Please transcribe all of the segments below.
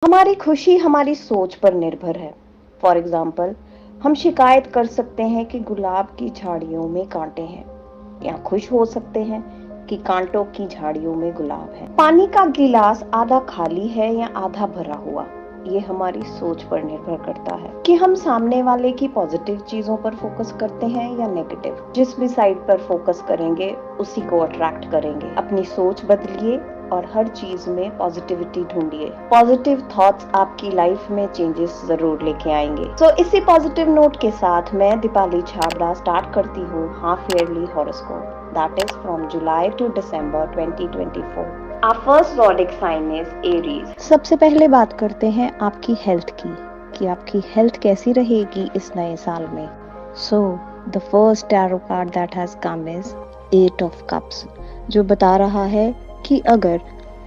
हमारी खुशी हमारी सोच पर निर्भर है। फॉर एग्जाम्पल, हम शिकायत कर सकते हैं कि गुलाब की झाड़ियों में कांटे हैं, या खुश हो सकते हैं कि कांटों की झाड़ियों में गुलाब है। पानी का गिलास आधा खाली है या आधा भरा हुआ, ये हमारी सोच पर निर्भर करता है कि हम सामने वाले की पॉजिटिव चीजों पर फोकस करते हैं या नेगेटिव। जिस भी साइड पर फोकस करेंगे उसी को अट्रैक्ट करेंगे। अपनी सोच बदलिए और हर चीज में पॉजिटिविटी ढूंढिए। पॉजिटिव थॉट्स आपकी लाइफ में चेंजेस जरूर लेके आएंगे। तो इसी पॉजिटिव नोट के साथ मैं दीपाली छाबड़ा स्टार्ट करती हूँ half yearly horoscope, that is from July to December 2024। Our first zodiac sign is Aries. सबसे पहले बात करते हैं आपकी हेल्थ की, कि आपकी हेल्थ कैसी रहेगी इस नए साल में। So, the first tarot card that has come is Eight of Cups, जो बता रहा है कि अगर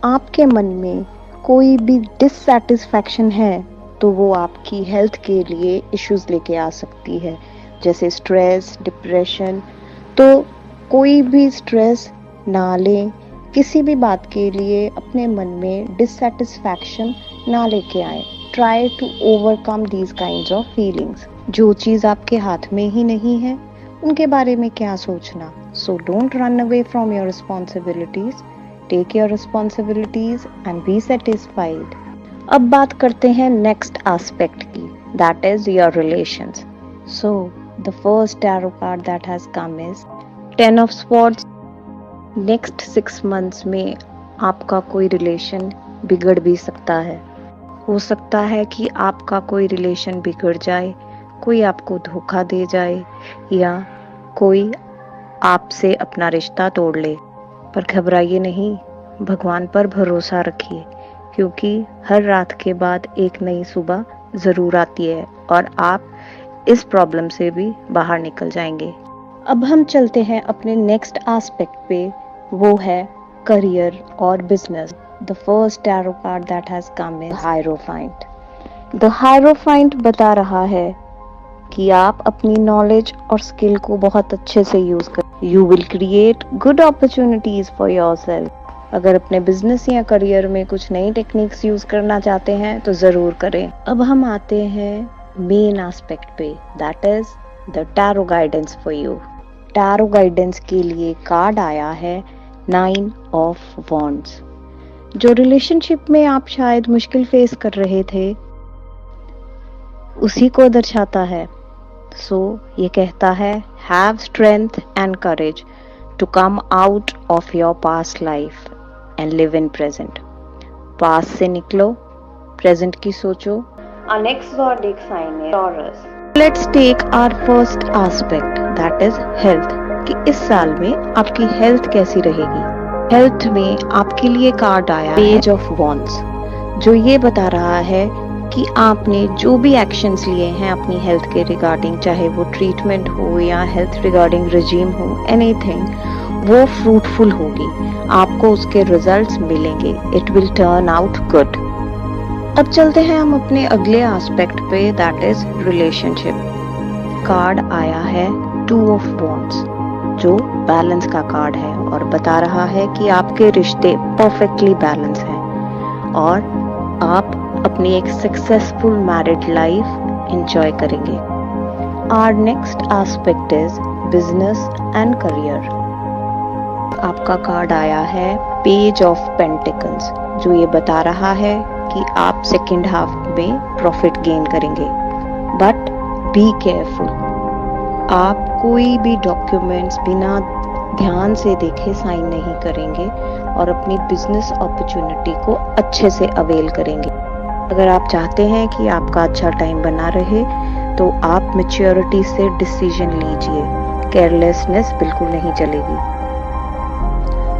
आपके मन में कोई भी डिससैटिस्फैक्शन है तो वो आपकी हेल्थ के लिए इश्यूज लेके आ सकती है, जैसे स्ट्रेस, डिप्रेशन। तो कोई भी स्ट्रेस ना लें, किसी भी बात के लिए अपने मन में डिससैटिस्फैक्शन ना लेके आए। Try to overcome these kinds of feelings. जो चीज़ आपके हाथ में ही नहीं है उनके बारे में क्या सोचना। So don't run away from your responsibilities, take your responsibilities and be satisfied. अब बात करते हैं नेक्स्ट एस्पेक्ट की, that is your relations. So the first tarot card that has come is ten of swords. Next 6 months में आपका कोई relation बिगड़ भी सकता है। हो सकता है कि आपका कोई रिलेशन बिगड़ जाए, कोई आपको धोखा दे जाए या कोई आपसे अपना रिश्ता तोड़ ले। पर घबराइए नहीं, भगवान पर भरोसा रखिए, क्योंकि हर रात के बाद एक नई सुबह ज़रूर आती है और आप इस प्रॉब्लम से भी बाहर निकल जाएंगे। अब हम चलते हैं अपने नेक्स्ट एस्पेक्ट पे, वो है करियर और business. The first tarot card that has come is hierophant. The hierophant बता रहा है कि आप अपनी नॉलेज और स्किल को बहुत अच्छे से यूज कर। You will create good opportunities for yourself. अगर अपने बिजनेस या करियर में कुछ नई टेक्निक्स यूज करना चाहते हैं तो जरूर करें। अब हम आते हैं मेन एस्पेक्ट पे, that is the tarot guidance for you. Tarot guidance के लिए कार्ड आया है 9 ऑफ वॉन्ड्स। जो रिलेशनशिप में आप शायद मुश्किल फेस कर रहे थे उसी को दर्शाता है। सो ये कहता है, have strength and courage to come out of your past life and live in present. Past से निकलो, प्रेजेंट की सोचो। Our next zodiac sign is Taurus. Let's take our first aspect, that is health, कि इस साल में आपकी health कैसी रहेगी। हेल्थ में आपके लिए कार्ड आया पेज ऑफ वॉन्ड्स, जो ये बता रहा है कि आपने जो भी एक्शंस लिए हैं अपनी हेल्थ के रिगार्डिंग, चाहे वो ट्रीटमेंट हो या हेल्थ रिगार्डिंग रिजीम हो, एनीथिंग, वो फ्रूटफुल होगी। आपको उसके रिजल्ट्स मिलेंगे। It will turn out good. अब चलते हैं हम अपने अगले एस्पेक्ट पे, दैट इज रिलेशनशिप। कार्ड आया है 2 ऑफ वॉन्ड्स, जो बैलेंस का कार्ड है और बता रहा है कि आपके रिश्ते परफेक्टली बैलेंस हैं और आप अपनी एक सक्सेसफुल मैरिड लाइफ एंजॉय करेंगे। Our next aspect is business and career. आपका कार्ड आया है पेज ऑफ पेंटिकल्स, जो ये बता रहा है कि आप सेकेंड हाफ में प्रॉफिट गेन करेंगे। बट बी केयरफुल, आप कोई भी डॉक्यूमेंट्स बिना ध्यान से देखे साइन नहीं करेंगे और अपनी बिजनेस अपॉर्चुनिटी को अच्छे से अवेल करेंगे। अगर आप चाहते हैं कि आपका अच्छा टाइम बना रहे तो आप मैच्योरिटी से डिसीजन लीजिए, केयरलेसनेस बिल्कुल नहीं चलेगी।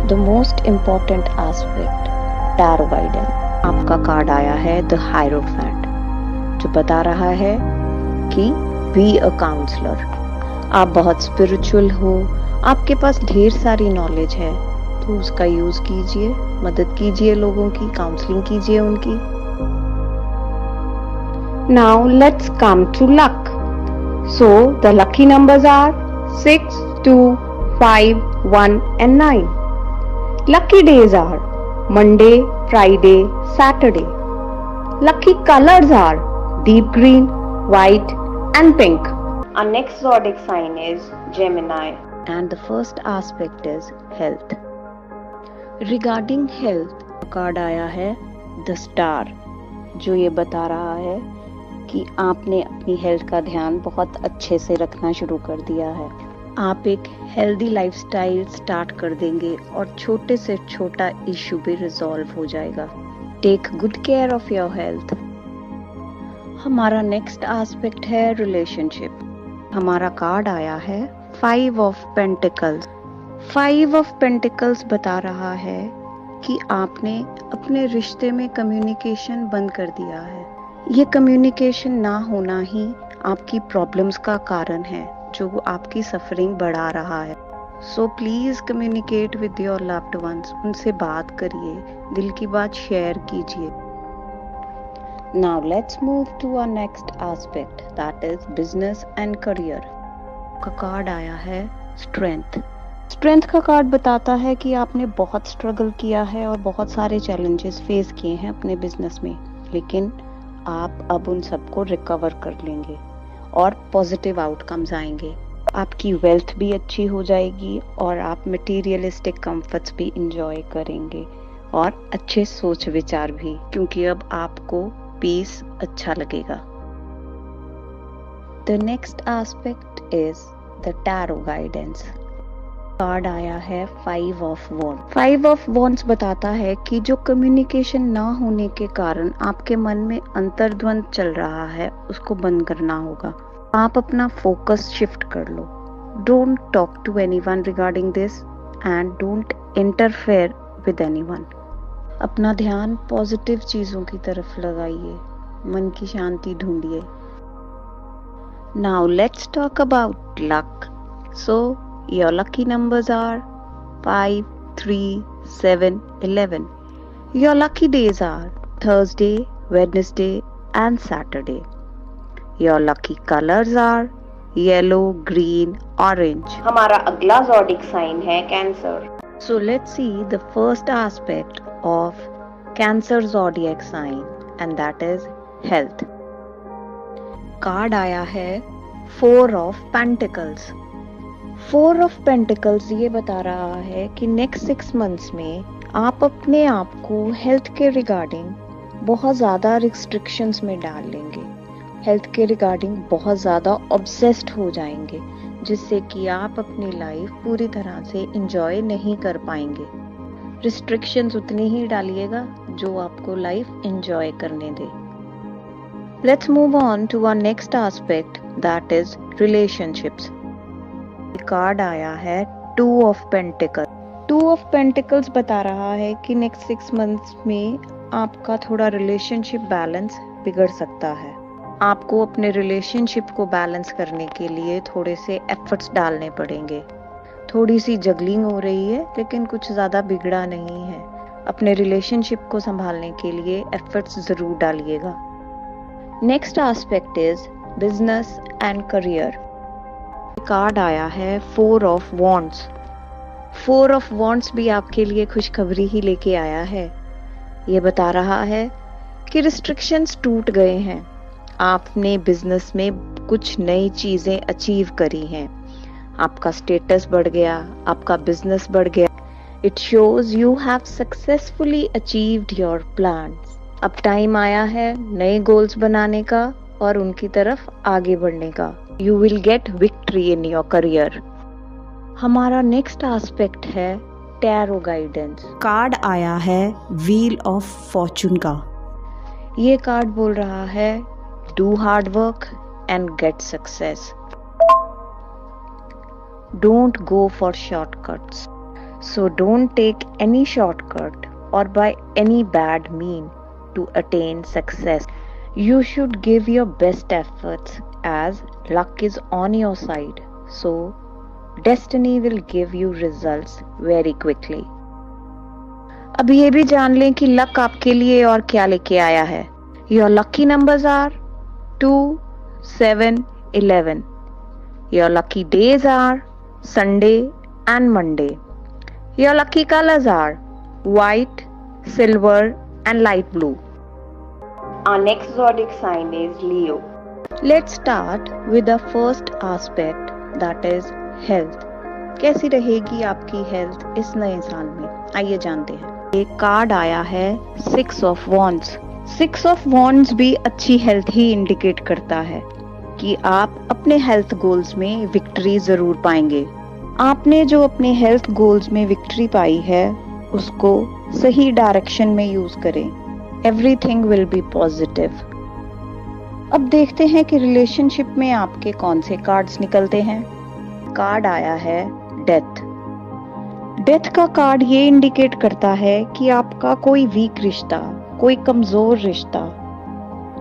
The most important aspect, tarot guidance. आपका कार्ड आया है द हायरोफैंट, जो बता रहा है कि बी अ काउंसलर। आप बहुत स्पिरिचुअल हो, आपके पास ढेर सारी नॉलेज है, तो उसका यूज कीजिए, मदद कीजिए लोगों की, काउंसलिंग कीजिए उनकी। Now let's come to luck. So the lucky numbers are 6, 2, 5, 1 and 9. Lucky days are Monday, Friday, Saturday. Lucky colors are deep green, white and pink. Our next zodiac sign is Gemini, and the first aspect is health. Regarding health, card आया है the star, जो ये बता रहा है कि आपने अपनी हेल्थ का ध्यान बहुत अच्छे से रखना शुरू कर दिया है। आप एक हेल्दी लाइफस्टाइल स्टार्ट कर देंगे और छोटे से छोटा इशू भी रिजॉल्व हो जाएगा। Take good care of your health. हमारा नेक्स्ट एस्पेक्ट है रिलेशनशिप। हमारा कार्ड आया है 5 ऑफ पेंटिकल्स। 5 ऑफ पेंटिकल्स बता रहा है कि आपने अपने रिश्ते में कम्युनिकेशन बंद कर दिया है। ये कम्युनिकेशन ना होना ही आपकी प्रॉब्लम्स का कारण है, जो आपकी सफरिंग बढ़ा रहा है। So please communicate with your loved ones. उनसे बात करिए, दिल की बात शेयर कीजिए। Now let's move to our next aspect, that is business and career. का कार्ड आया है स्ट्रेंथ। स्ट्रेंथ का कार्ड बताता है कि आपने बहुत स्ट्रगल किया है और बहुत सारे चैलेंजेस फेस किए हैं अपने बिजनेस में, लेकिन आप अब उन सबको रिकवर कर लेंगे और पॉजिटिव आउटकम्स आएंगे। आपकी वेल्थ भी अच्छी हो जाएगी और आप मटेरियलिस्टिक कंफर्ट्स भी इंजॉय करेंगे और अच्छे सोच विचार भी, क्योंकि अब आपको पीस अच्छा लगेगा। The next aspect is the tarot guidance. Card आया है 5 ऑफ वॉन्ड्स। 5 ऑफ वॉन्ड्स बताता है कि जो कम्युनिकेशन ना होने के कारण आपके मन में अंतर्द्वंद चल रहा है, उसको बंद करना होगा। आप अपना फोकस शिफ्ट कर लो। Don't talk to anyone regarding this and don't interfere with anyone. अपना ध्यान पॉजिटिव चीजों की तरफ लगाइए, मन की शांति ढूंढिए। Now let's talk about luck. So your lucky numbers are 5, 3, 7, 11. Your lucky days are Thursday, Wednesday and Saturday. Your lucky colors are yellow, green, orange. हमारा अगला zodiac sign है cancer. So let's see the first aspect of Cancer zodiac sign, and that is health. Card आया है 4 of Pentacles. 4 of pentacles ये बता रहा है कि नेक्स्ट 6 मंथ्स में आप अपने आप को हेल्थ के रिगार्डिंग बहुत ज़्यादा रिस्ट्रिक्शंस में डाल लेंगे। हेल्थ के रिगार्डिंग बहुत ज़्यादा ऑब्सेस्ड हो जाएंगे, जिससे कि आप अपनी लाइफ पूरी तरह से इंजॉय नहीं कर पाएंगे। रिस्ट्रिक्शंस उतनी ही डालिएगा जो आपको लाइफ इंजॉय करने दे। Let's move on to our next aspect, that is relationships. Card आया है 2 ऑफ पेंटिकल। 2 ऑफ पेंटिकल्स बता रहा है कि नेक्स्ट 6 मंथ्स में आपका थोड़ा रिलेशनशिप बैलेंस बिगड़ सकता है। आपको अपने रिलेशनशिप को बैलेंस करने के लिए थोड़े से एफर्ट्स डालने पड़ेंगे। थोड़ी सी जगलिंग हो रही है, लेकिन कुछ ज़्यादा बिगड़ा नहीं है। अपने रिलेशनशिप को संभालने के लिए एफर्ट्स ज़रूर डालिएगा। Next aspect is business and career. Card आया है 4 ऑफ वॉन्ड्स। 4 ऑफ वॉन्ड्स भी आपके लिए खुशखबरी ही लेके आया है। ये बता रहा है कि रिस्ट्रिक्शंस टूट गए हैं। आपने बिजनेस में कुछ नई चीजें अचीव करी हैं। आपका स्टेटस बढ़ गया, आपका बिजनेस बढ़ गया। It shows you have successfully achieved your plans. अब टाइम आया है नए गोल्स बनाने का और उनकी तरफ आगे बढ़ने का। You will get victory in your career. हमारा नेक्स्ट एस्पेक्ट है टैरो गाइडेंस। कार्ड आया है व्हील ऑफ फॉर्चून का। ये कार्ड बोल रहा है do hard work and get success. Don't go for shortcuts. So don't take any shortcut और by any bad mean to attain success. You should give your best efforts as luck is on your side. So, destiny will give you results very quickly. अब ये भी जान लें कि luck आपके लिए और क्या लेके आया है। Your lucky numbers are 2, 7, 11. Your lucky days are Sunday and Monday. Your lucky colors are white, silver and light blue. Our next zodiac sign is Leo. Let's start with the first aspect, that is health. कैसी रहेगी आपकी health इस नए साल में, आइए जानते हैं। एक कार्ड आया है 6 ऑफ वॉन्ड्स। 6 ऑफ वॉन्ड्स भी अच्छी हेल्थ ही इंडिकेट करता है कि आप अपने हेल्थ गोल्स में विक्ट्री जरूर पाएंगे। आपने जो अपने हेल्थ गोल्स में विक्ट्री पाई है उसको सही डायरेक्शन में यूज करें। Everything will be positive. अब देखते हैं कि रिलेशनशिप में आपके कौन से कार्ड्स निकलते हैं। कार्ड आया है डेथ। डेथ का कार्ड ये इंडिकेट करता है कि आपका कोई वीक रिश्ता, कोई कमजोर रिश्ता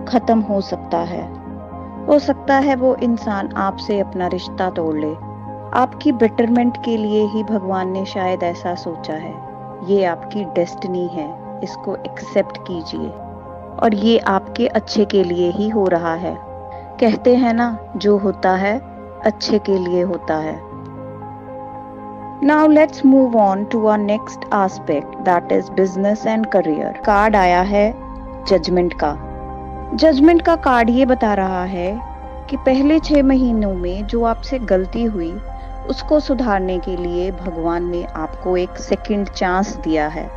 खत्म हो सकता है। हो सकता है वो इंसान आपसे अपना रिश्ता तोड़ ले। आपकी बेटरमेंट के लिए ही भगवान ने शायद ऐसा सोचा है। ये आपकी डेस्टिनी है, इसको एक्सेप्ट कीजिए और ये आपके अच्छे के लिए ही हो रहा है। कहते हैं ना, जो होता है अच्छे के लिए होता है। Now let's move on to our next aspect, that is business and career. Card आया है जजमेंट का। जजमेंट का कार्ड ये बता रहा है कि पहले 6 महीनों में जो आपसे गलती हुई उसको सुधारने के लिए भगवान ने आपको एक सेकंड चांस दिया है।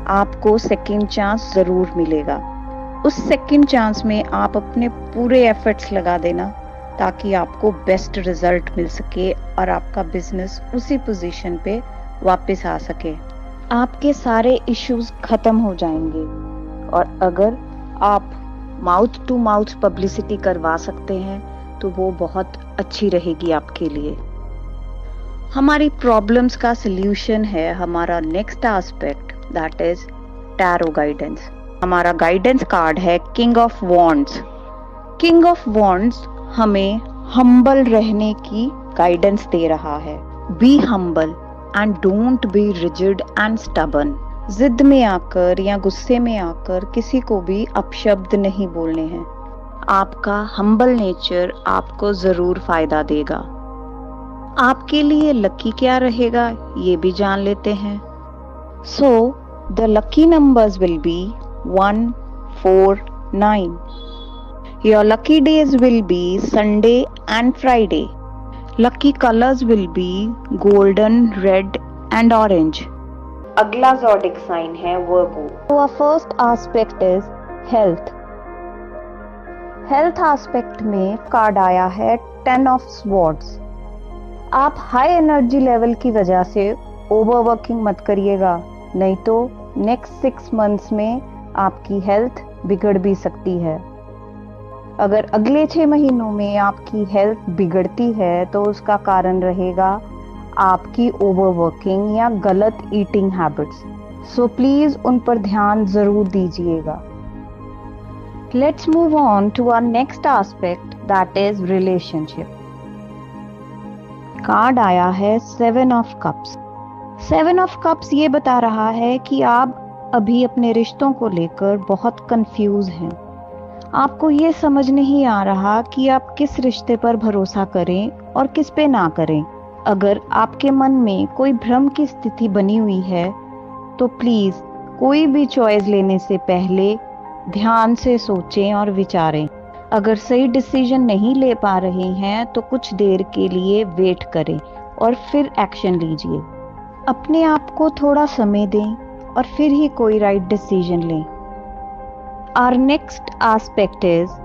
आपको सेकंड चांस जरूर मिलेगा। उस सेकंड चांस में आप अपने पूरे एफर्ट्स लगा देना ताकि आपको बेस्ट रिजल्ट मिल सके और आपका बिजनेस उसी पोजीशन पे वापस आ सके। आपके सारे इश्यूज खत्म हो जाएंगे और अगर आप माउथ टू माउथ पब्लिसिटी करवा सकते हैं तो वो बहुत अच्छी रहेगी आपके लिए। हमारी प्रॉब्लम्स का सल्यूशन है हमारा next aspect, that is tarot guidance. हमारा गाइडेंस कार्ड है king of wands. King of wands हमें हम्बल रहने की गाइडेंस दे रहा है। Be humble and don't be rigid and stubborn. जिद में आकर या गुस्से में आकर किसी को भी अपशब्द नहीं बोलने हैं। आपका हम्बल नेचर आपको जरूर फायदा देगा। आपके लिए लकी क्या रहेगा ये भी जान लेते हैं। सो the lucky numbers will be 1, 4, 9. Your lucky days will be Sunday and Friday. Lucky colors will be golden, red and orange. अगला zodiac sign है Virgo. So our first aspect is health. Health aspect में card आया है 10 of Swords. आप high energy level की वजह से overworking मत करिएगा, नहीं तो नेक्स्ट 6 मंथ्स में आपकी हेल्थ बिगड़ भी सकती है। अगर अगले 6 महीनों में आपकी हेल्थ बिगड़ती है तो उसका कारण रहेगा आपकी ओवरवर्किंग या गलत ईटिंग हैबिट्स। सो प्लीज उन पर ध्यान जरूर दीजिएगा। Let's move on to our next aspect, that is relationship. Card आया है 7 ऑफ कप्स। 7 ऑफ कप्स ये बता रहा है कि आप अभी अपने रिश्तों को लेकर बहुत कंफ्यूज हैं। आपको ये समझ नहीं आ रहा कि आप किस रिश्ते पर भरोसा करें और किस पे ना करें। अगर आपके मन में कोई भ्रम की स्थिति बनी हुई है तो प्लीज कोई भी चॉइस लेने से पहले ध्यान से सोचें और विचारें। अगर सही डिसीजन नहीं ले पा रहे हैं तो कुछ देर के लिए वेट करें और फिर एक्शन लीजिए। अपने आप को थोड़ा समय दें और फिर ही कोई राइट डिसीजन लें। Our next aspect is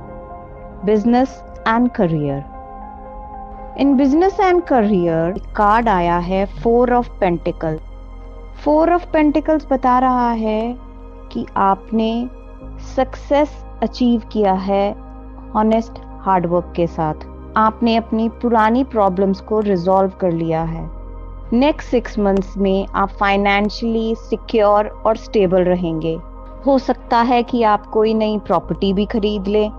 business and career. In business and career, card आया है 4 of Pentacles. 4 of Pentacles बता रहा है कि आपने सक्सेस अचीव किया है ऑनेस्ट हार्डवर्क के साथ। आपने अपनी पुरानी प्रॉब्लम्स को रिजॉल्व कर लिया है। नेक्स्ट 6 मंथ्स में आप फाइनेंशियली सिक्योर और स्टेबल रहेंगे। हो सकता है कि आप कोई नई प्रॉपर्टी भी खरीद लें।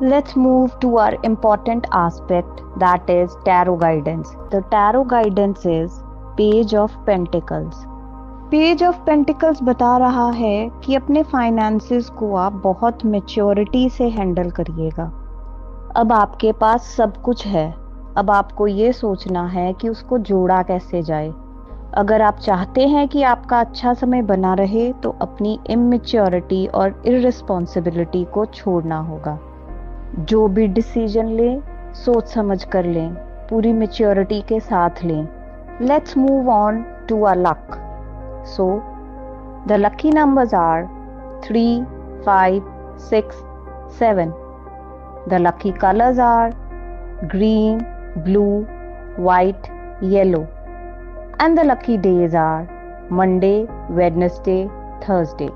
Let's move to our important aspect, that is tarot guidance. The tarot guidance is Page of Pentacles. Page of Pentacles बता रहा है कि अपने फाइनेंसेस को आप बहुत मैच्योरिटी से हैंडल करिएगा। अब आपके पास सब कुछ है, अब आपको ये सोचना है कि उसको जोड़ा कैसे जाए। अगर आप चाहते हैं कि आपका अच्छा समय बना रहे तो अपनी इमेच्योरिटी और इररिस्पॉन्सिबिलिटी को छोड़ना होगा। जो भी डिसीजन लें सोच समझ कर लें, पूरी मैच्योरिटी के साथ लें। Let's move on to our luck. So the lucky numbers are 3, 5, 6, 7. The lucky colors are green, blue, white, yellow. And the lucky days are Monday, Wednesday, Thursday.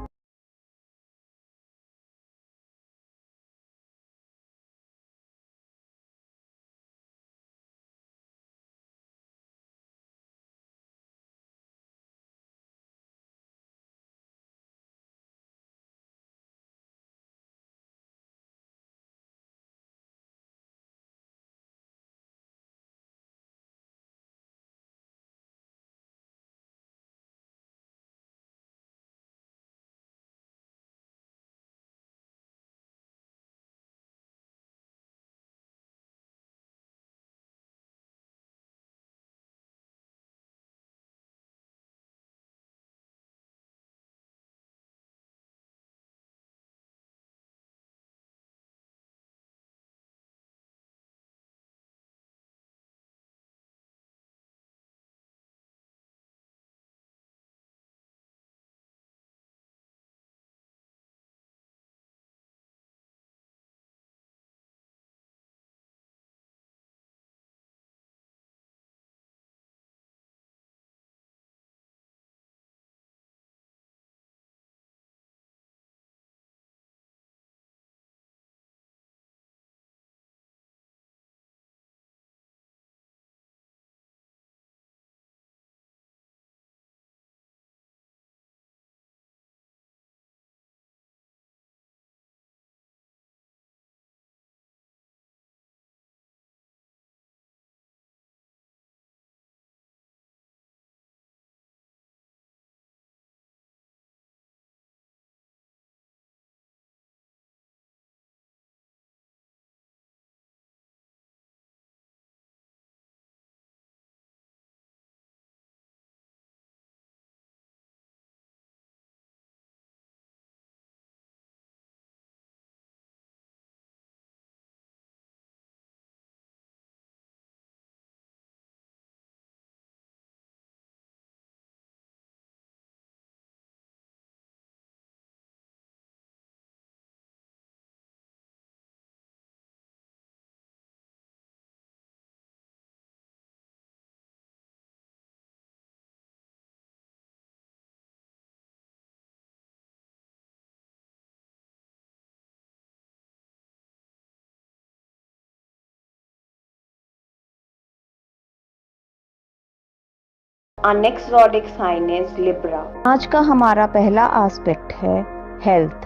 Our next zodiac sign is Libra. आज का हमारा पहला aspect है health.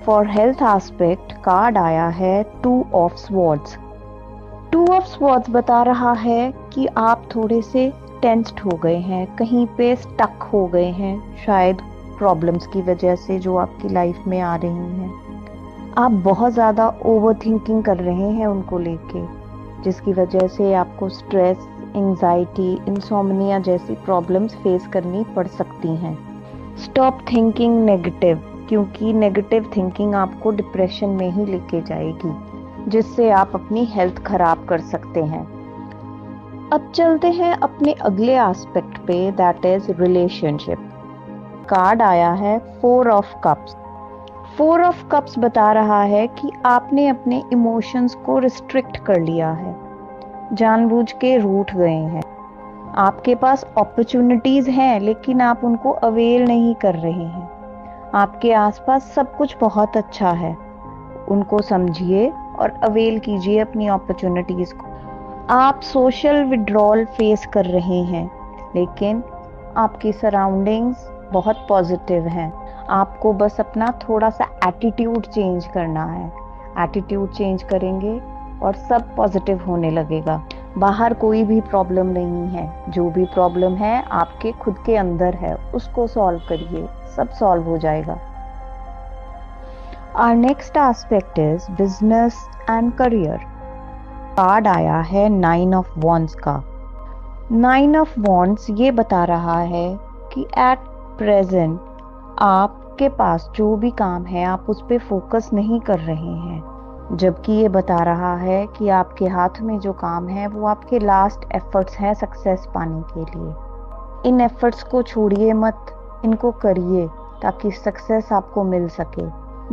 For health aspect card आया है 2 of swords. 2 of swords बता रहा है कि आप थोड़े से टेंस्ड हो गए हैं, कहीं पे स्टक हो गए हैं, शायद प्रॉब्लम्स की वजह से जो आपकी लाइफ में आ रही हैं। आप बहुत ज़्यादा ओवर थिंकिंग कर रहे हैं उनको लेके, जिसकी वजह से आपको स्ट्रेस, एंजाइटी, इंसोम्निया जैसी प्रॉब्लम्स फेस करनी पड़ सकती हैं। स्टॉप थिंकिंग नेगेटिव, क्योंकि नेगेटिव थिंकिंग आपको डिप्रेशन में ही लेके जाएगी, जिससे आप अपनी हेल्थ खराब कर सकते हैं। अब चलते हैं अपने अगले एस्पेक्ट पे, दैट इज रिलेशनशिप। कार्ड आया है 4 ऑफ कप्स। 4 ऑफ कप्स बता रहा है कि आपने अपने इमोशंस को रिस्ट्रिक्ट कर लिया है, जानबूझ के रूठ गए हैं। आपके पास अपॉर्चुनिटीज हैं लेकिन आप उनको अवेल नहीं कर रहे हैं। आपके आसपास सब कुछ बहुत अच्छा है, उनको समझिए और अवेल कीजिए अपनी अपॉर्चुनिटीज को। आप सोशल विड्रॉल फेस कर रहे हैं लेकिन आपकी सराउंडिंग्स बहुत पॉजिटिव हैं। आपको बस अपना थोड़ा सा एटीट्यूड चेंज करना है। एटीट्यूड चेंज करेंगे और सब पॉजिटिव होने लगेगा। बाहर कोई भी प्रॉब्लम नहीं है, जो भी प्रॉब्लम है आपके खुद के अंदर है, उसको सॉल्व करिए, सब सॉल्व हो जाएगा। Our next aspect is business and career. Card आया है 9 ऑफ वॉन्ड्स का। नाइन ऑफ वॉन्ड्स ये बता रहा है कि एट प्रेजेंट आपके पास जो भी काम है आप उस पर फोकस नहीं कर रहे हैं, जबकि ये बता रहा है कि आपके हाथ में जो काम है वो आपके लास्ट एफर्ट्स हैं सक्सेस पाने के लिए। इन एफर्ट्स को छोड़िए मत, इनको करिए ताकि सक्सेस आपको मिल सके।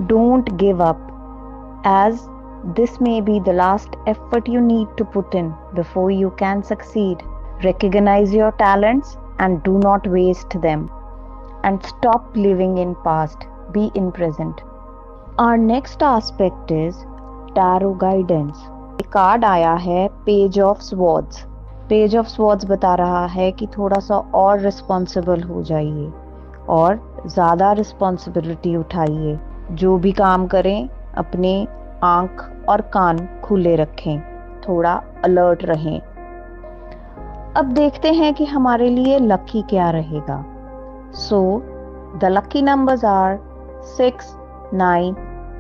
Don't give up, as this may be the last effort you need to put in before you can succeed. Recognize your talents and do not waste them. And stop living in past. Be in present. Our next aspect is tarot guidance. एक card आया है page of swords. Page of swords बता रहा है कि थोड़ा सा और रिस्पॉन्सिबल हो जाइए और ज़्यादा रिस्पॉन्सिबिलिटी उठाइए। जो भी काम करें अपने आंख और कान खुले रखें, थोड़ा अलर्ट रहें। अब देखते हैं कि हमारे लिए लकी क्या रहेगा। So the lucky numbers are 6, 9,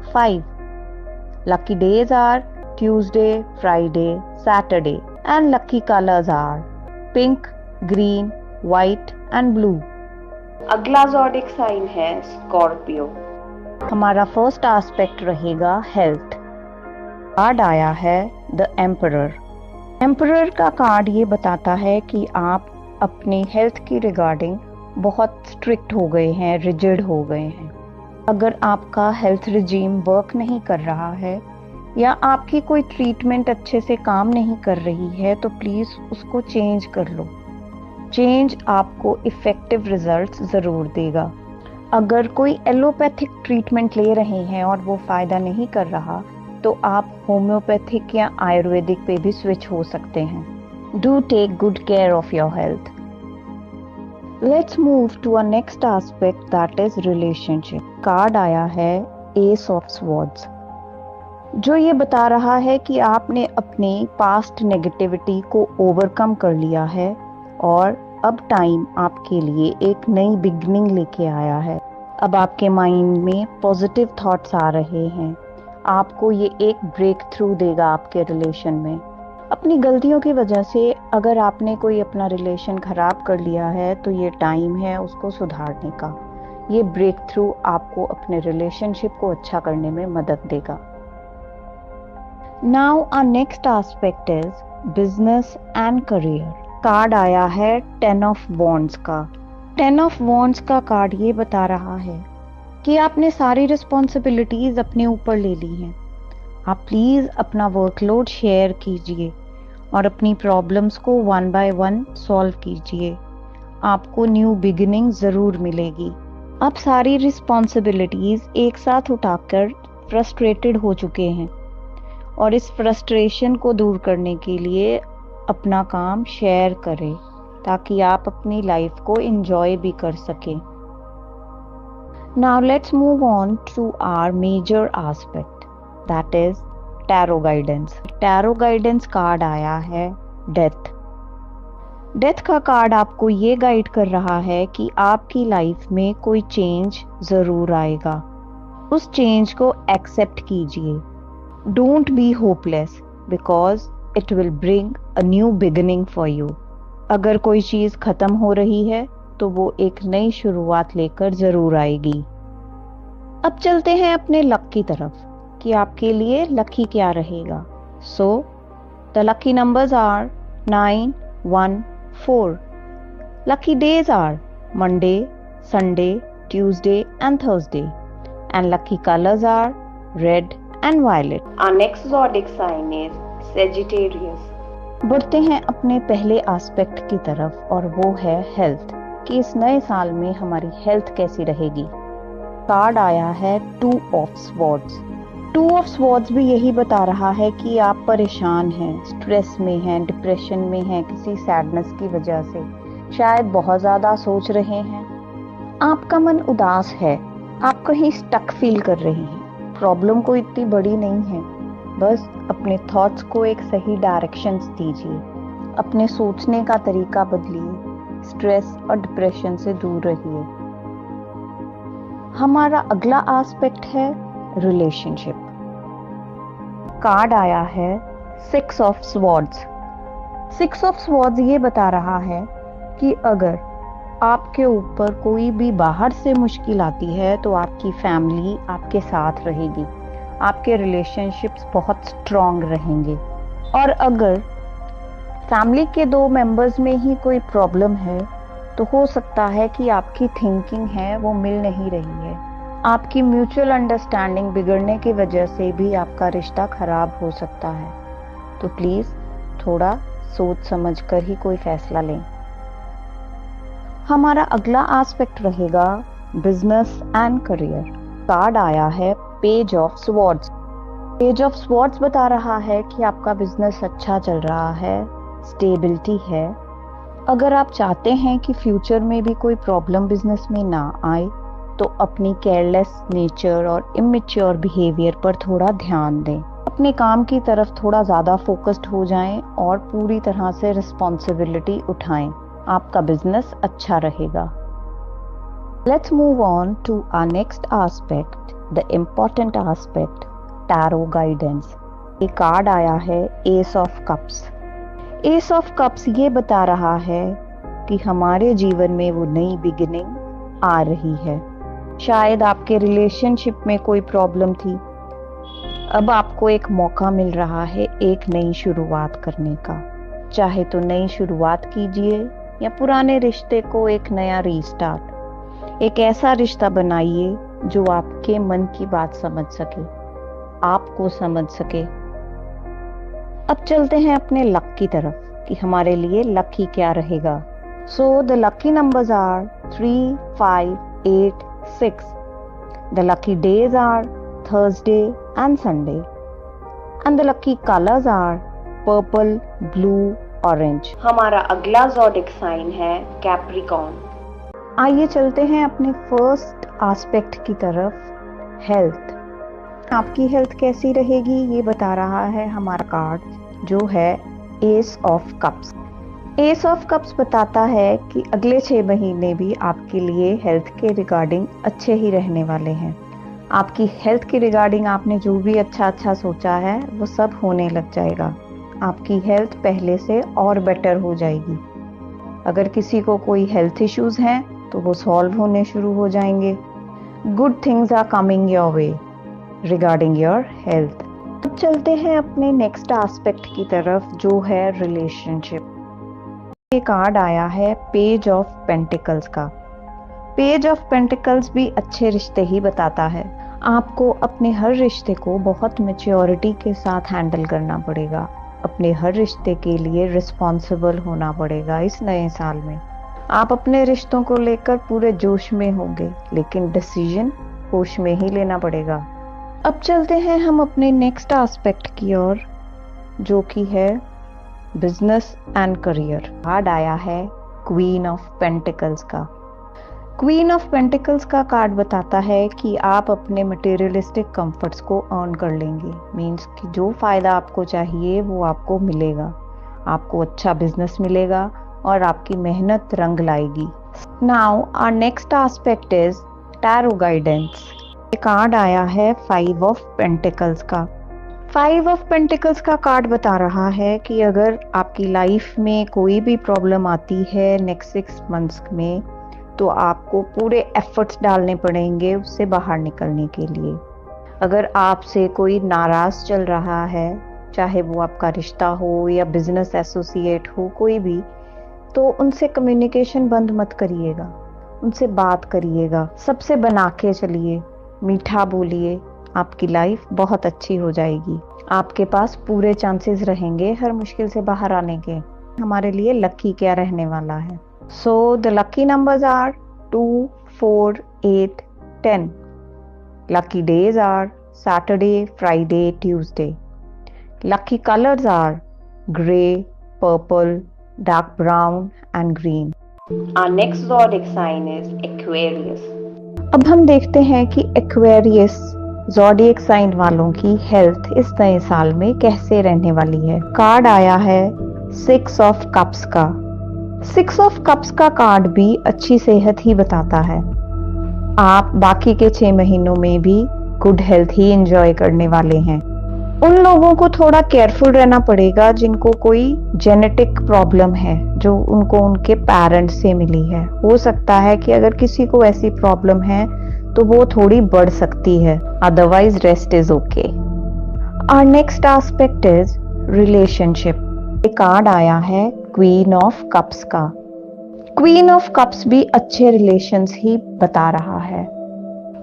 5. Lucky days are Tuesday, Friday, Saturday, and lucky colors are pink, green, white and blue. अगला ज़ोडिक साइन है स्कॉर्पियो। हमारा फर्स्ट एस्पेक्ट रहेगा हेल्थ। कार्ड आया है द एम्परर। एम्परर का card ये बताता है कि आप अपनी हेल्थ की रिगार्डिंग बहुत स्ट्रिक्ट हो गए हैं, रिजिड हो गए हैं। अगर आपका हेल्थ रिजीम वर्क नहीं कर रहा है या आपकी कोई ट्रीटमेंट अच्छे से काम नहीं कर रही है तो प्लीज़ उसको चेंज कर लो। चेंज आपको इफ़ेक्टिव रिजल्ट्स ज़रूर देगा। अगर कोई एलोपैथिक ट्रीटमेंट ले रहे हैं और वो फ़ायदा नहीं कर रहा तो आप होम्योपैथिक या आयुर्वेदिक पे भी स्विच हो सकते हैं। Do take good care of your health. Let's move to a next aspect that is relationship. Card आया है एस ऑफ स्वॉर्ड्स, जो ये बता रहा है कि आपने अपने पास्ट नेगेटिविटी को ओवरकम कर लिया है और अब टाइम आपके लिए एक नई बिगनिंग लेके आया है। अब आपके माइंड में पॉजिटिव थॉट्स आ रहे हैं। आपको ये एक ब्रेक थ्रू देगा आपके रिलेशन में। अपनी गलतियों की वजह से अगर आपने कोई अपना रिलेशन खराब कर लिया है तो ये टाइम है उसको सुधारने का। ये ब्रेक थ्रू आपको अपने रिलेशनशिप को अच्छा करने में मदद देगा। Now our next aspect is business and career. Card आया है 10 ऑफ वॉन्ड्स का। 10 ऑफ वॉन्ड्स का कार्ड ये बता रहा है कि आपने सारी रिस्पॉन्सिबिलिटीज अपने ऊपर ले ली हैं। आप प्लीज़ अपना वर्कलोड शेयर कीजिए और अपनी प्रॉब्लम्स को 1 by 1 सॉल्व कीजिए। आपको न्यू बिगिनिंग ज़रूर मिलेगी। आप सारी रिस्पॉन्सिबिलिटीज एक साथ उठाकर फ्रस्ट्रेटेड हो चुके हैं और इस फ्रस्ट्रेशन को दूर करने के लिए अपना काम शेयर करें ताकि आप अपनी लाइफ को एंजॉय भी कर सकें। Now let's move on to our major aspect that is tarot guidance. Tarot guidance card आया है डेथ। डेथ का कार्ड आपको ये गाइड कर रहा है कि आपकी लाइफ में कोई चेंज ज़रूर आएगा। उस चेंज को एक्सेप्ट कीजिए। Don't be hopeless because it will bring a new beginning for you. अगर कोई चीज़ ख़त्म हो रही है तो वो एक नई शुरुआत लेकर ज़रूर आएगी। अब चलते हैं अपने लक की तरफ कि आपके लिए लकी क्या रहेगा। So the lucky numbers are 9, 1, 4. Lucky days are Monday, Sunday, Tuesday and Thursday. And lucky colors are red and violet. Our next zodiac sign is Sagittarius. बढ़ते हैं अपने पहले एस्पेक्ट की तरफ और वो है हेल्थ, कि इस नए साल में हमारी हेल्थ कैसी रहेगी। कार्ड आया है 2 ऑफ स्वॉर्ड्स। 2 ऑफ स्वॉर्ड्स भी यही बता रहा है कि आप परेशान हैं, स्ट्रेस में हैं, डिप्रेशन में हैं, किसी सैडनेस की वजह से शायद बहुत ज़्यादा सोच रहे हैं। आपका मन उदास है, आप कहीं स्टक फील कर रहे हैं। प्रॉब्लम कोई इतनी बड़ी नहीं है, बस अपने थॉट्स को एक सही डायरेक्शंस दीजिए, अपने सोचने का तरीका बदलिए, स्ट्रेस और डिप्रेशन से दूर रहिए। हमारा अगला एस्पेक्ट है रिलेशनशिप। कार्ड आया है 6 of swords. Six of swords ये बता रहा है कि अगर आपके ऊपर कोई भी बाहर से मुश्किल आती है तो आपकी फैमिली आपके साथ रहेगी, आपके रिलेशनशिप्स बहुत स्ट्रॉन्ग रहेंगे। और अगर फैमिली के 2 मेंबर्स में ही कोई प्रॉब्लम है तो हो सकता है कि आपकी थिंकिंग है वो मिल नहीं रही है, आपकी म्यूचुअल अंडरस्टैंडिंग बिगड़ने की वजह से भी आपका रिश्ता खराब हो सकता है। तो प्लीज थोड़ा सोच समझ कर ही कोई फैसला लें। हमारा अगला एस्पेक्ट रहेगा बिजनेस एंड करियर। कार्ड आया है page of swords. Page of swords बता रहा है कि आपका बिजनेस अच्छा चल रहा है, स्टेबिलिटी है। अगर आप चाहते हैं कि फ्यूचर में भी कोई प्रॉब्लम बिजनेस में ना आए तो अपनी केयरलेस नेचर और इमेच्योर बिहेवियर पर थोड़ा ध्यान दें, अपने काम की तरफ थोड़ा ज़्यादा फोकस्ड हो जाएं और पूरी तरह से रिस्पॉन्सिबिलिटी उठाएं। आपका बिजनेस अच्छा रहेगा। Let's move on to our next aspect, the important aspect, tarot guidance. ये कार्ड आया है ace of cups. Ace of cups ये बता रहा है कि हमारे जीवन में वो नई बिगिनिंग आ रही है। शायद आपके रिलेशनशिप में कोई प्रॉब्लम थी, अब आपको एक मौका मिल रहा है एक नई शुरुआत करने का। चाहे तो नई शुरुआत कीजिए या पुराने रिश्ते को एक नया रीस्टार्ट। एक ऐसा रिश्ता बनाइए जो आपके मन की बात समझ सके, आपको समझ सके। अब चलते हैं अपने लक की तरफ कि हमारे लिए लकी क्या रहेगा। So the lucky numbers are 3, 5, 8, 6. The lucky days are Thursday and Sunday. And the lucky colors are purple, blue, orange. हमारा अगला ज़ोडिक साइन है कैप्रिकॉर्न। आइए चलते हैं अपने फर्स्ट एस्पेक्ट की तरफ, हेल्थ। आपकी हेल्थ कैसी रहेगी ये बता रहा है हमारा कार्ड जो है ace of cups. Ace of cups बताता है कि अगले 6 महीने भी आपके लिए हेल्थ के रिगार्डिंग अच्छे ही रहने वाले हैं। आपकी हेल्थ के रिगार्डिंग आपने जो भी अच्छा सोचा है वो सब होने लग जाएगा। आपकी हेल्थ पहले से और बेटर हो जाएगी। अगर किसी को कोई हेल्थ इश्यूज हैं तो वो सॉल्व होने शुरू हो जाएंगे। Good things are coming your way regarding your health. अब चलते हैं अपने नेक्स्ट एस्पेक्ट की तरफ जो है रिलेशनशिप। ये कार्ड आया है पेज ऑफ पेंटिकल्स का। पेज ऑफ पेंटिकल्स भी अच्छे रिश्ते ही बताता है। आपको अपने हर रिश्ते को बहुत मैच्योरिटी के साथ हैंडल करना पड़ेगा। अपने हर रिश्ते के लिए रिस्पॉन्सिबल होना पड़ेगा। इस नए साल में आप अपने रिश्तों को लेकर पूरे जोश में होंगे, लेकिन डिसीजन होश में ही लेना पड़ेगा। अब चलते हैं हम अपने नेक्स्ट एस्पेक्ट की ओर जो कि है बिजनेस एंड करियर। कार्ड आया है क्वीन ऑफ पेंटिकल्स का। क्वीन ऑफ पेंटिकल्स का कार्ड बताता है कि आप अपने मटेरियलिस्टिक कंफर्ट्स को अर्न कर लेंगे। मींस कि जो फायदा आपको चाहिए वो आपको मिलेगा। आपको अच्छा बिजनेस मिलेगा और आपकी मेहनत रंग लाएगी। Now our next aspect is tarot guidance. ये कार्ड आया है 5 ऑफ पेंटिकल्स का। 5 ऑफ पेंटिकल्स का कार्ड बता रहा है कि अगर आपकी लाइफ में कोई भी प्रॉब्लम आती है नेक्स्ट 6 मंथ्स में तो आपको पूरे एफर्ट्स डालने पड़ेंगे उससे बाहर निकलने के लिए। अगर आपसे कोई नाराज चल रहा है, चाहे वो आपका रिश्ता हो या बिजनेस एसोसिएट हो, कोई भी, तो उनसे कम्युनिकेशन बंद मत करिएगा। उनसे बात करिएगा, सबसे बना के चलिए, मीठा बोलिए। आपकी लाइफ बहुत अच्छी हो जाएगी। आपके पास पूरे चांसेस रहेंगे हर मुश्किल से बाहर आने के। हमारे लिए लकी क्या रहने वाला है। So the lucky numbers are 2, 4, 8, 10. Lucky days are Saturday, Friday, Tuesday. Lucky colors are grey, purple, dark brown and green. Our next zodiac sign is Aquarius. अब हम देखते हैं कि Aquarius ज़ोडिएक साइन वालों की हेल्थ इस नए साल में कैसे रहने वाली है। कार्ड आया है 6 ऑफ कप्स का। 6 ऑफ कप्स का कार्ड भी अच्छी सेहत ही बताता है। आप बाकी के 6 महीनों में भी गुड हेल्थ ही एंजॉय करने वाले हैं। उन लोगों को थोड़ा केयरफुल रहना पड़ेगा जिनको कोई जेनेटिक प्रॉब्लम है जो उनको उनके पेरेंट्स से मिली है। हो सकता है कि अगर किसी को ऐसी प्रॉब्लम है तो वो थोड़ी बढ़ सकती है, otherwise rest is okay. Our next aspect is relationship. एक कार्ड आया है क्वीन ऑफ कप्स का। क्वीन ऑफ कप्स भी अच्छे रिलेशंस ही बता रहा है।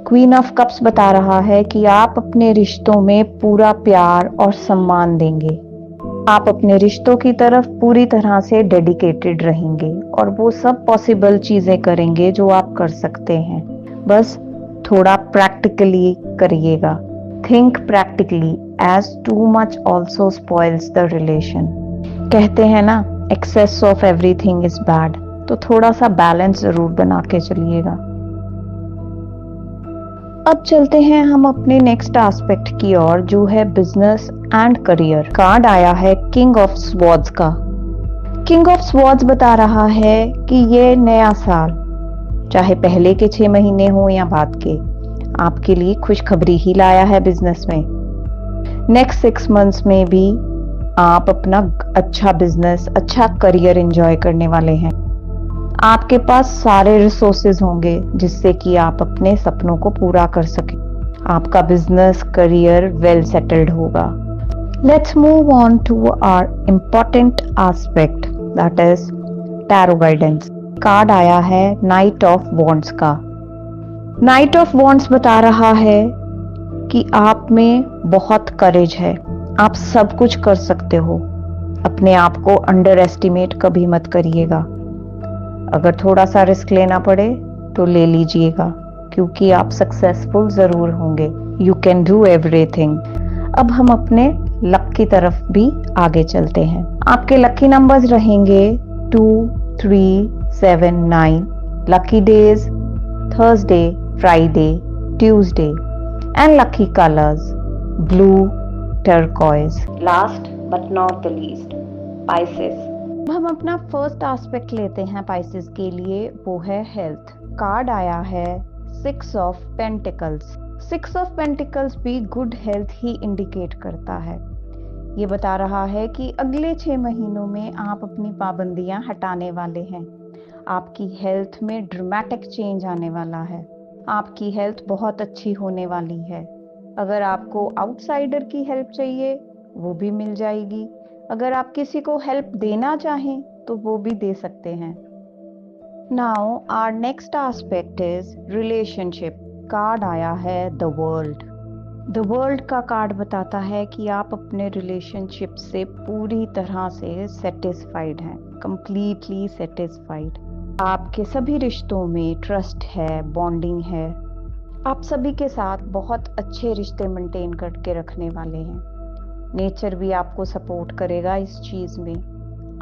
क्वीन ऑफ कप्स बता रहा है कि आप अपने रिश्तों में पूरा प्यार और सम्मान देंगे। आप अपने रिश्तों की तरफ पूरी तरह से डेडिकेटेड रहेंगे और वो सब पॉसिबल चीजें करेंगे जो आप कर सकते हैं। बस थोड़ा प्रैक्टिकली करिएगा। Think practically as too much also spoils the relation. कहते हैं ना, excess of everything is bad. तो थोड़ा सा बैलेंस जरूर बना के चलिएगा। अब चलते हैं हम अपने नेक्स्ट एस्पेक्ट की ओर, जो है बिजनेस एंड करियर। कार्ड आया है किंग ऑफ स्वॉर्ड्स का। किंग ऑफ स्वॉर्ड्स बता रहा है कि ये नया साल, चाहे पहले के 6 महीने हो या बाद के, आपके लिए खुशखबरी ही लाया है बिजनेस में। नेक्स्ट 6 मंथ्स में भी आप अपना अच्छा बिजनेस, अच्छा करियर एंजॉय करने वाले हैं। आपके पास सारे रिसोर्सेज होंगे जिससे कि आप अपने सपनों को पूरा कर सकें। आपका बिजनेस करियर वेल सेटल्ड होगा। Let's move on to our important aspect, that is tarot guidance. Card आया है नाइट ऑफ वॉन्ड्स का। नाइट ऑफ वॉन्ड्स बता रहा है कि आप में बहुत करेज है, आप सब कुछ कर सकते हो। अपने आप को अंडर एस्टिमेट कभी मत करिएगा। अगर थोड़ा सा रिस्क लेना पड़े तो ले लीजिएगा, क्योंकि आप सक्सेसफुल जरूर होंगे। You can do everything. अब हम अपने लक की तरफ भी आगे चलते हैं। आपके लकी नंबर्स रहेंगे 2, 3, 7, 9। Lucky days Thursday, Friday, Tuesday and lucky colours blue, turquoise. Last but not the least, Pisces. अब हम अपना फर्स्ट एस्पेक्ट लेते हैं पाइसेस के लिए, वो है हेल्थ। कार्ड आया है 6 ऑफ पेंटिकल्स। 6 ऑफ पेंटिकल्स भी गुड हेल्थ ही इंडिकेट करता है। ये बता रहा है कि अगले 6 महीनों में आप अपनी पाबंदियां हटाने वाले हैं। आपकी हेल्थ में ड्रामेटिक चेंज आने वाला है। आपकी हेल्थ बहुत अच्छी होने वाली है। अगर आपको आउटसाइडर की हेल्प चाहिए वो भी मिल जाएगी। अगर आप किसी को हेल्प देना चाहें तो वो भी दे सकते हैं। Now our next aspect is relationship. Card आया है द वर्ल्ड। द वर्ल्ड का कार्ड बताता है कि आप अपने रिलेशनशिप से पूरी तरह से सेटिस्फाइड हैं, कंप्लीटली सेटिस्फाइड। आपके सभी रिश्तों में ट्रस्ट है, बॉन्डिंग है। आप सभी के साथ बहुत अच्छे रिश्ते मेंटेन करके रखने वाले हैं। नेचर भी आपको सपोर्ट करेगा इस चीज में।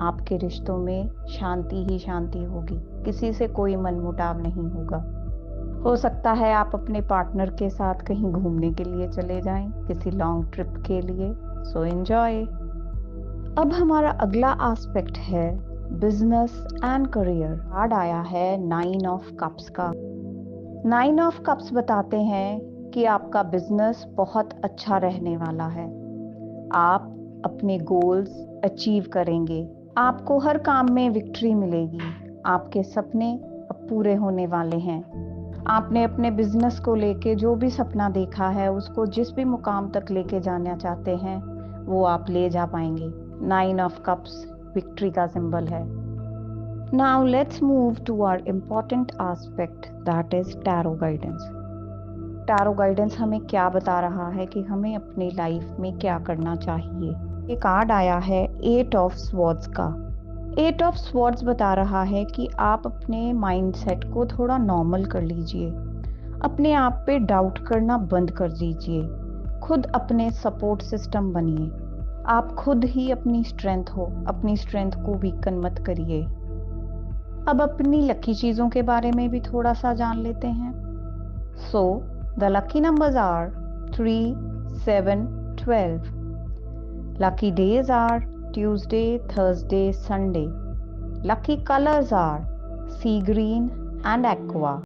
आपके रिश्तों में शांति ही शांति होगी, किसी से कोई मनमुटाव नहीं होगा। हो सकता है आप अपने पार्टनर के साथ कहीं घूमने के लिए चले जाएं, किसी लॉन्ग ट्रिप के लिए। So enjoy. अब हमारा अगला एस्पेक्ट है बिजनेस एंड करियर। कार्ड आया है 9 ऑफ कप्स का। 9 ऑफ कप्स बताते हैं कि आपका बिजनेस बहुत अच्छा रहने वाला है। आप अपने गोल्स अचीव करेंगे। आपको हर काम में विक्ट्री मिलेगी। आपके सपने अब पूरे होने वाले हैं। आपने अपने बिजनेस को लेके जो भी सपना देखा है, उसको जिस भी मुकाम तक लेके जाना चाहते हैं, वो आप ले जा पाएंगे। 9 ऑफ कप्स विक्ट्री का सिंबल है। नाउ let's move to our important aspect, that is tarot guidance. Tarot guidance हमें क्या बता रहा है कि हमें अपनी लाइफ में क्या करना चाहिए। ये कार्ड आया है 8 ऑफ स्वॉर्ड्स का। 8 ऑफ स्वॉर्ड्स बता रहा है कि आप अपने माइंडसेट को थोड़ा नॉर्मल कर लीजिए। अपने आप पे डाउट करना बंद कर दीजिए। खुद अपने सपोर्ट सिस्टम बनिए। आप खुद ही अपनी स्ट्रेंथ हो, अपनी स्ट्रेंथ को वीकन मत करिए। अब अपनी लकी चीजों के बारे में भी थोड़ा सा जान लेते हैं। The lucky numbers are 3, 7, 12. Lucky days are Tuesday, Thursday, Sunday. Lucky colors are sea green and aqua.